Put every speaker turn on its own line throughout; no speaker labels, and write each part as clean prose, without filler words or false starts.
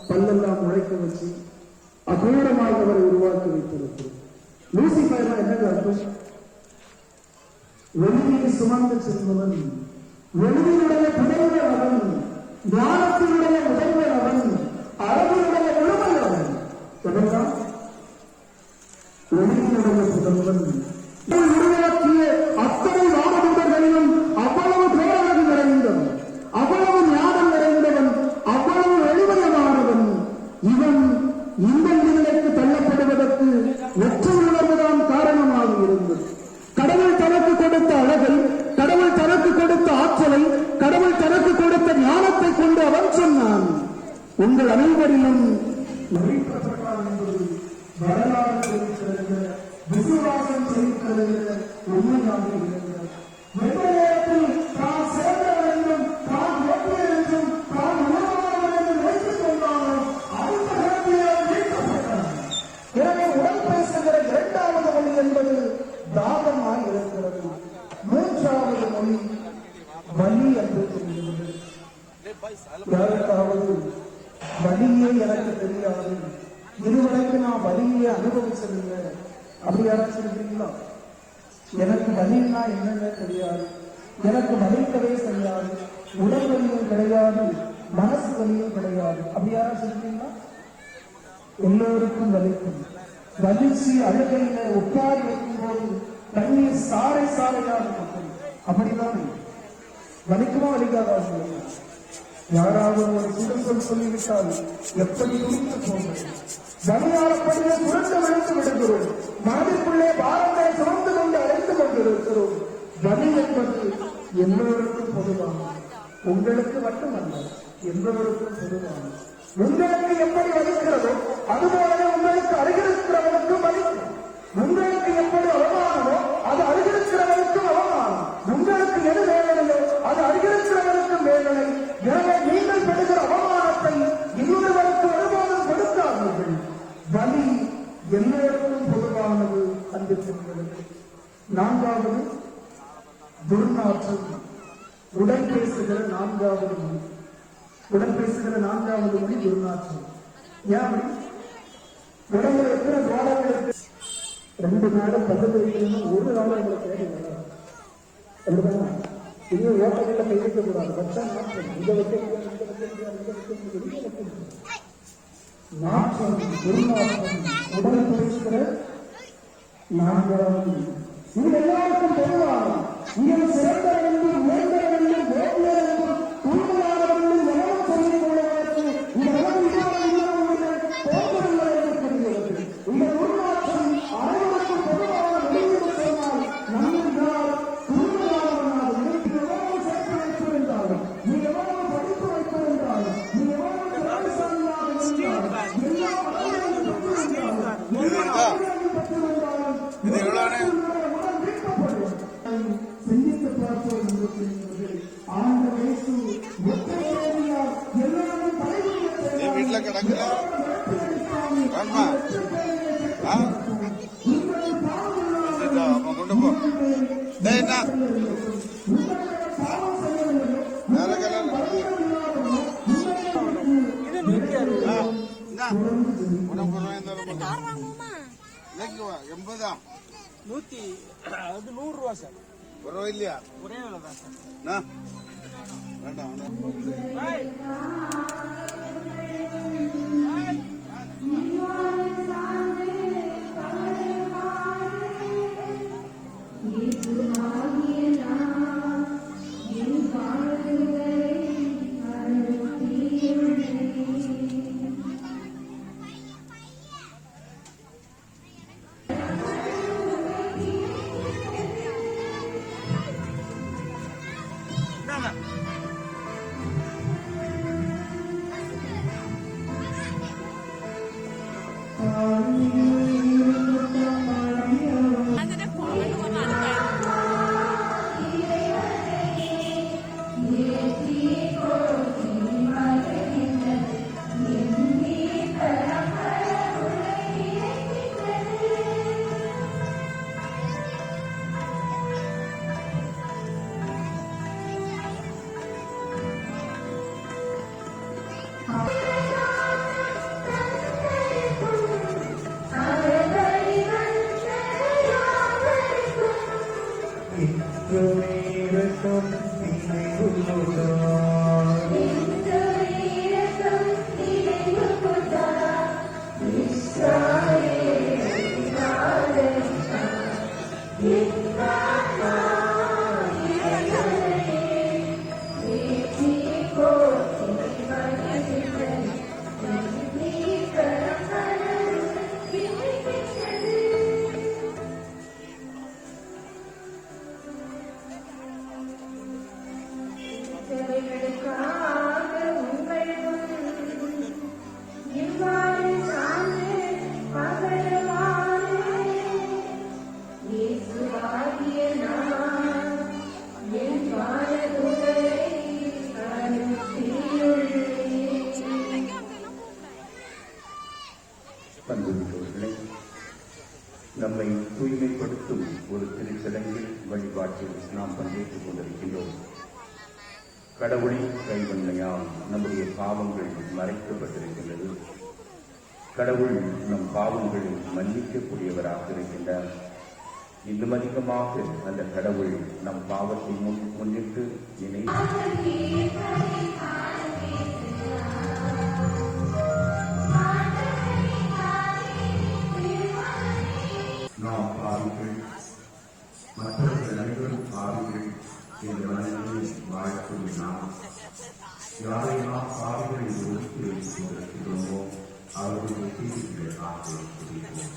பல்லெல்லாம் உழைக்க வச்சு அகோரமாக அவரை உருவாக்கி வைத்திருக்கிறது. லூசிபர் என்னங்க அர்த்தம்? ஒளியை சுமந்து செல்பவன், ஒளியினுடைய புதல்வர் அவன், ஞானத்தினுடைய முதல்வர் அவன், அழகினுடைய முழுமை அவன். எதற்காக? ஒளியினுடைய புதல்வன் உருவாக்கிய அத்தனை வானதூதர்களிலும் அவ்வளவு பேரழகு நிறைந்தவன், அவ்வளவு ஞானம் நிறைந்தவன், அவ்வளவு எளிமையமானவன். இவன் இந்த நிலைக்கு தள்ளப்படுவதற்கு ஒற்றை உணர்வுதான் காரணமாக இருந்தது. கடவுள் தனக்கு கொடுத்த அழகை, கடவுள் தனக்கு கொடுத்த ஆற்றலை, கடவுள் தனக்கு கொடுத்த ஞானத்தை கொண்டு அவன் சொன்னான், உங்கள் அனைவரிலும் வரலாறு தெரிவிக்கிறது, விசுவாசம் தெரிவிக்கிறது, உண்மையாக இருக்கிறது. எந்த நேரத்தில் தான் சேர்ந்த வேண்டும், தான் வெற்றி என்றும் தான் உணவாக என்று வைத்துக் கொண்டாலும் அந்த நேரத்தில் மீட்கப்பட்டார். எனவே உடல் பேசுகிற இரண்டாவது மொழி என்பது தாகமாக இருக்கிறது. மூன்றாவது மொழி வலி என்று சொல்கிறது. யாருக்காவது வலியே எனக்கு தெரியாது, இதுவரைக்கும் நான் வலியை அனுபவிச்சதில்லை, அப்படி யாராச்சும் இருக்கிறீங்களா? எனக்கு வலின்னா என்னன்னு தெரியாது, எனக்கு வலிக்கவே செய்யாது, உடல் வலியும் கிடையாது, மனசு வலியும் கிடையாது, அப்படி யாராச்சும் இருக்கீங்களா? எல்லோருக்கும் வலிக்கும். வலிச்சு அழுகையில உட்காரி வைக்கும் போது தண்ணீர் சாறை சாறையாக இருக்கும். அப்படிதான் வலிக்குமா வலிக்காதா? யாராவது ஒரு சுடுசொல் சொல்லிவிட்டால் எப்படி துணித்து போகிறது? வலியாளப்படியே சுரண்டு விழுந்து விடுகிறோம். மனதிற்குள்ளே பாரத்தை சுமந்து கொண்டு அழைத்து கொண்டிருக்கிறோம். வலி என்பது எல்லோருக்கும் பொதுவான, உங்களுக்கு மட்டுமல்ல, எல்லோருக்கும் பொதுவான. உங்களுக்கு எப்படி வலிக்கிறதோ அதுபோலவே உங்களுக்கு அருகிருக்கிறவனுக்கும் வலிக்கும். உங்களுக்கு எப்படி அவமானமோ அது அருகிருக்கிறவனுக்கும் அவமானம். உங்களுக்கு எது வேதனையோ அது அருகிருக்கிறவனுக்கும் வேதனை. எனவே நீங்கள் பெறுகிற அவமானத்தை இன்னொருவருக்கு ஒருபோதும் கொடுக்காதீர்கள். வலி எல்லோருக்கும் பொதுவானது. அன்பு செல்கிறது. நான்காவது துர்நாற்றம். உடல் பேசுகிற நான்காவது மொழி. உடல் பேசுகிற நான்காவது மொழி துர்நாற்றம். ஏன் உடம்புல இருக்கிற துவாரங்களுக்கு 2 நாளும் 10 வைக்கணும், ஒரு நாள் உங்களை தேவையில்லை. இன்னும் ஓட்டங்களில் கை வைக்கக்கூடாது. வச்சா நாற்றம், இதை வைக்க முடியாது, இதை வைக்க முடியாது, இதை வைக்க முடியாது, இதை வைக்க முடியாது. நாற்றம், துர்நாற்றம், உடல் பேசுகிற நான்காவது. இது எல்லாருக்கும் பொதுவான. இதில் சிறந்த வேண்டும், உயர்ந்த வேண்டும், வேண்டிய வேண்டும், தூய்மையான வேண்டும், எவரும் சொல்லிக் கொள்வதற்கு இந்த உலகம் போக்குவரத்து ஏற்படுகிறது. இந்த துர்நாற்றம் அனைவருக்கும் பொதுவான வெளியீடு சொன்னால் நம்மால் தூய்மையானவனாக இணைத்து எவ்வளவு சேர்த்து வைத்திருந்தாலும், நீ எவ்வளவு படிப்பு வைத்திருந்தாலும், நீ எவ்வளவு திறமைசாலியாக இருந்தாலும், எல்லா வகையிலும் பெற்றிருந்தாலும் சிந்தித்து பார்ப்போம். ஆண்ட வயசு
வீட்டுல கிடக்குற கொண்டு போ. வேற கலர் உடம்பு 80
100 ரூபா சார்.
பரவாயில்ல இல்லையா?
ஒரே வேலை தான் சார்.
வேண்டாம்.
இன்றேரகம் நினைவுதான்
பண்புள்ளவர்களே, நம்மை தூய்மைப்படுத்தும் ஒரு திருச்சடங்கில் வழிபாட்டில் நாம் பங்கேற்றுக் கொண்டிருக்கின்றோம். கடவுளின் கைவன்மையால் நம்முடைய பாவங்கள் மறைக்கப்பட்டிருக்கின்றது. கடவுள் நம் பாவங்களை மன்னிக்கக்கூடியவராக இருக்கின்றார். இன்னும் அதிகமாக அந்த கடவுள் நம் பாவத்தை முன்னிட்டு இணை நாம் பாவிகள், மற்றவர்கள் அனைவரும் பாவிகள் என்ற மனநிலையில் வாழக்கூடிய நாம் யாரையெல்லாம் பாவிகளை ஒதுக்கி வைத்துக் கொண்டிருக்கிறோமோ அவர்களுடைய தீர்வுகளை ஆக்கியிருக்கிறோம்.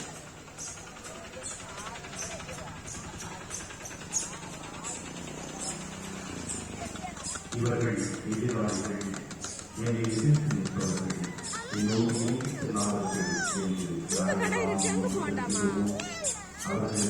இவர்கள் எதிராளிகள், என்னை எதிர்த்து நிற்பவர்கள், என்னோடு நீடித்த நாளர்கள் என்று யாரெல்லாம் அவர்கள்